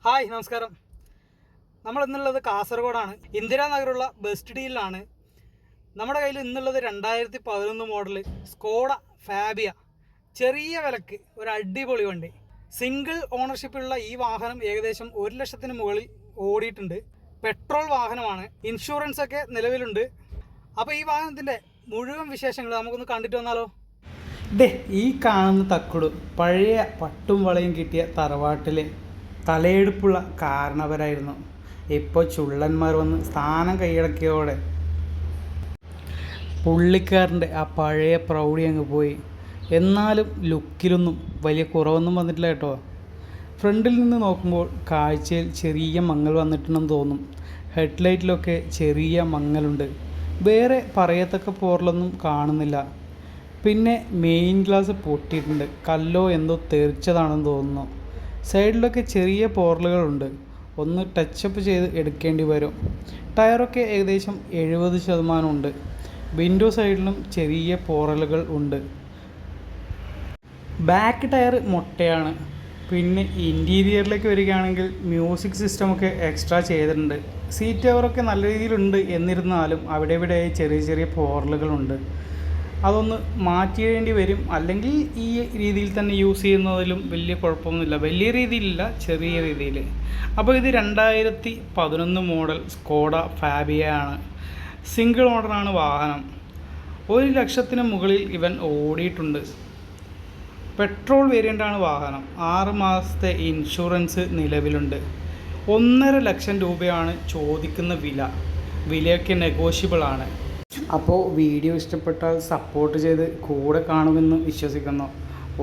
Hi നമസ്കാരം. നമ്മൾ ഇന്നുള്ളത് കാസർഗോഡാണ്. ഇന്ദിരാനഗറുള്ള ബെസ്റ്റ് ഡീലിലാണ്. നമ്മുടെ കയ്യിൽ ഇന്നുള്ളത് 2011 മോഡൽ സ്കോഡ ഫാബിയ. ചെറിയ വിലക്ക് ഒരു അടിപൊളി വണ്ടി. സിംഗിൾ ഓണർഷിപ്പിലുള്ള ഈ വാഹനം ഏകദേശം 1 ലക്ഷത്തിന് മുകളിൽ ഓടിയിട്ടുണ്ട്. പെട്രോൾ വാഹനമാണ്. ഇൻഷുറൻസ് ഒക്കെ നിലവിലുണ്ട്. അപ്പോൾ ഈ വാഹനത്തിൻ്റെ മുഴുവൻ വിശേഷങ്ങൾ നമുക്കൊന്ന് കണ്ടിട്ട് വന്നാലോ. ഈ കാണുന്ന തക്കുടു പഴയ പട്ടും വളയും കിട്ടിയ തറവാട്ടിലെ തലയെടുപ്പുള്ള കാരണവരായിരുന്നു. ഇപ്പോൾ ചുള്ളന്മാർ വന്ന് സ്ഥാനം കൈയടക്കിയതോടെ പുള്ളിക്കാരൻ്റെ ആ പഴയ പ്രൗഢി അങ്ങ് പോയി. എന്നാലും ലുക്കിലൊന്നും വലിയ കുറവൊന്നും വന്നിട്ടില്ല കേട്ടോ. ഫ്രണ്ടിൽ നിന്ന് നോക്കുമ്പോൾ കാഴ്ചയിൽ ചെറിയ മങ്ങൽ വന്നിട്ടുണ്ടെന്ന് തോന്നും. ഹെഡ്ലൈറ്റിലൊക്കെ ചെറിയ മങ്ങലുണ്ട്. വേറെ പറയത്തക്ക പോറലൊന്നും കാണുന്നില്ല. പിന്നെ മെയിൻ ഗ്ലാസ് പൊട്ടിയിട്ടുണ്ട്. കല്ലോ എന്തോ തെറിച്ചതാണെന്ന് തോന്നുന്നു. സൈഡിലൊക്കെ ചെറിയ പോറലുകളുണ്ട്. ഒന്ന് ടച്ചപ്പ് ചെയ്ത് എടുക്കേണ്ടി വരും. ടയറൊക്കെ ഏകദേശം 70% ഉണ്ട്. വിൻഡോ സൈഡിലും ചെറിയ പോറലുകൾ ഉണ്ട്. ബാക്ക് ടയർ മൊട്ടയാണ്. പിന്നെ ഇൻറ്റീരിയറിലേക്ക് വരികയാണെങ്കിൽ മ്യൂസിക് സിസ്റ്റമൊക്കെ എക്സ്ട്രാ ചെയ്തിട്ടുണ്ട്. സീറ്റ് കവറൊക്കെ നല്ല രീതിയിലുണ്ട്. എന്നിരുന്നാലും അവിടെ ഇവിടെ ചെറിയ ചെറിയ പോറലുകളുണ്ട്. അതൊന്ന് മാറ്റിയിടേണ്ടി വരും. അല്ലെങ്കിൽ ഈ രീതിയിൽ തന്നെ യൂസ് ചെയ്യുന്നതിലും വലിയ കുഴപ്പമൊന്നുമില്ല. വലിയ രീതിയിലില്ല, ചെറിയ രീതിയിൽ. അപ്പോൾ ഇത് 2011 മോഡൽ സ്കോഡ ഫാബിയ ആണ്. സിംഗിൾ ഓണറാണ് വാഹനം. 1 ലക്ഷത്തിന് മുകളിൽ ഇവൻ ഓടിയിട്ടുണ്ട്. പെട്രോൾ വേരിയൻ്റാണ് വാഹനം. 6 മാസത്തെ ഇൻഷുറൻസ് നിലവിലുണ്ട്. 1.5 ലക്ഷം രൂപയാണ് ചോദിക്കുന്ന വില. വിലയൊക്കെ നെഗോഷ്യബിൾ ആണ്. അപ്പോൾ വീഡിയോ ഇഷ്ടപ്പെട്ടാൽ സപ്പോർട്ട് ചെയ്ത് കൂടെ കാണുമെന്ന് വിശ്വസിക്കുന്നു.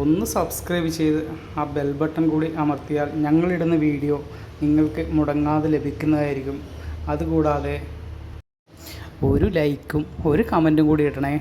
ഒന്ന് സബ്സ്ക്രൈബ് ചെയ്ത് ആ ബെൽ ബട്ടൺ കൂടി അമർത്തിയാൽ ഞങ്ങളിടുന്ന വീഡിയോ നിങ്ങൾക്ക് മുടങ്ങാതെ ലഭിക്കുന്നതായിരിക്കും. അതുകൂടാതെ ഒരു ലൈക്കും ഒരു കമൻറ്റും കൂടി ഇടണേ.